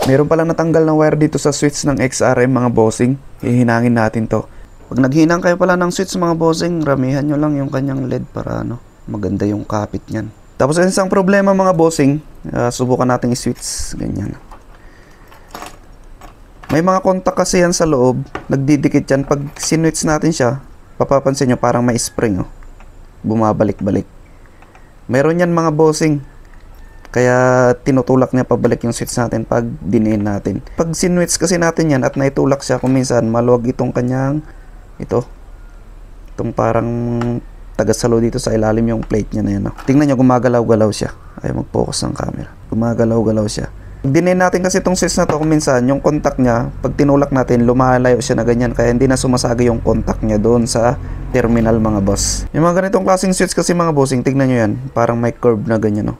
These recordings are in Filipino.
Meron palang natanggal na wire dito sa switch ng XRM mga bossing. Hihinangin natin to. Pag naghinang kayo pala ng switch mga bossing, ramihan nyo lang yung kanyang LED para maganda yung kapit nyan. Tapos isang problema mga bossing, subukan natin i-switch. Ganyan. May mga contact kasi yan sa loob. Nagdidikit yan. Pag sinwitch natin siya, papapansin nyo parang may spring. Bumabalik-balik. Meron yan mga bossing. Kaya tinutulak niya pabalik yung switch natin pag diniin natin. Pag sinwitch kasi natin yan at naitulak siya, kung minsan maluwag itong kanyang itong parang tagasalo dito sa ilalim yung plate niya na yan. Tingnan nyo, gumagalaw-galaw siya. Ay, mag-focus ng camera. Gumagalaw-galaw siya. Pag diniin natin kasi itong switch na to, kung minsan yung contact niya, pag tinulak natin, lumalayo siya na ganyan. Kaya hindi na sumasaga yung contact niya doon sa terminal mga boss. Yung mga ganitong klaseng switch kasi mga bossing, tignan nyo yan. Parang may curve na ganyan.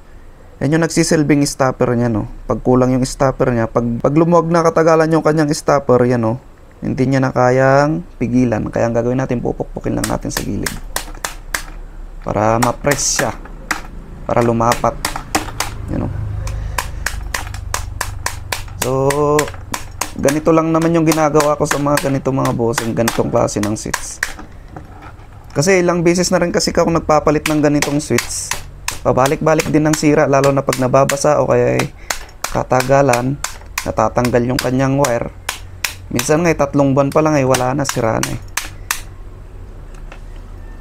Yan yung nagsisilbing stopper niya, Pag kulang yung stopper niya, pag lumuwag na katagalan yung kanyang stopper, yan, hindi niya na kayang pigilan. Kaya ang gagawin natin, pupukpukin lang natin sa gilid. Para ma-press siya. Para lumapat. Yan, So, ganito lang naman yung ginagawa ko sa mga ganito mga bossing, ganitong klase ng switch. Kasi ilang beses na rin kasi ako nagpapalit ng ganitong switch. Pabalik-balik din ng sira, lalo na pag nababasa o kaya katagalan, natatanggal yung kanyang wire. Minsan nga 3 buwan pa lang wala na, sira na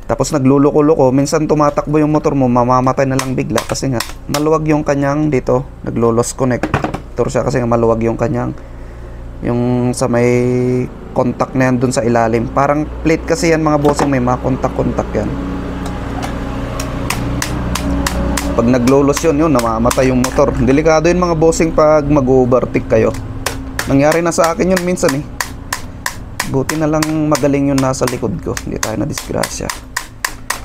Tapos nagluluko-luko, minsan tumatakbo yung motor mo, mamamatay na lang bigla kasi nga maluwag yung kanyang dito, naglo-loss connector siya kasi nga maluwag yung kanyang yung sa may contact na yan dun sa ilalim. Parang plate kasi yan mga bossing, may mga contact yan. Pag naglolos yun, namamatay yung motor. Delikado yun mga bossing pag mag-overtake kayo. Nangyari na sa akin yun minsan Buti na lang magaling yung nasa likod ko. Hindi tayo na-disgrasya.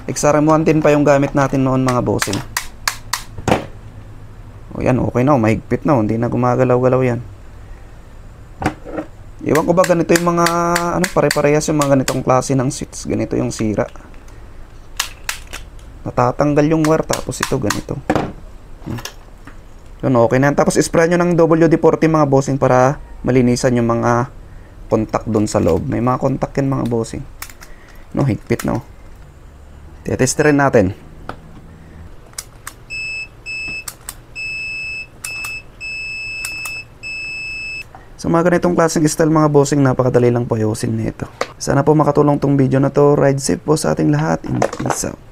XRM 110 pa yung gamit natin noon mga bossing. O yan, okay na. Mahigpit na. Hindi na gumagalaw-galaw yan. Iwan ko ba ganito yung mga pare-parehas yung mga ganitong klase ng switch. Ganito yung sira. Natatanggal yung wire tapos ito ganito. Yun, okay na yan. Tapos spray nyo ng WD-40 mga bossing para malinisan yung mga contact doon sa loob. May mga contact yan mga bossing. Higpit na Tetesterin natin. Sa mga ganitong klaseng style mga bossing, napakadali lang po ayusin nito. Sana po makatulong tong video na to. Ride safe po sa ating lahat. Peace out.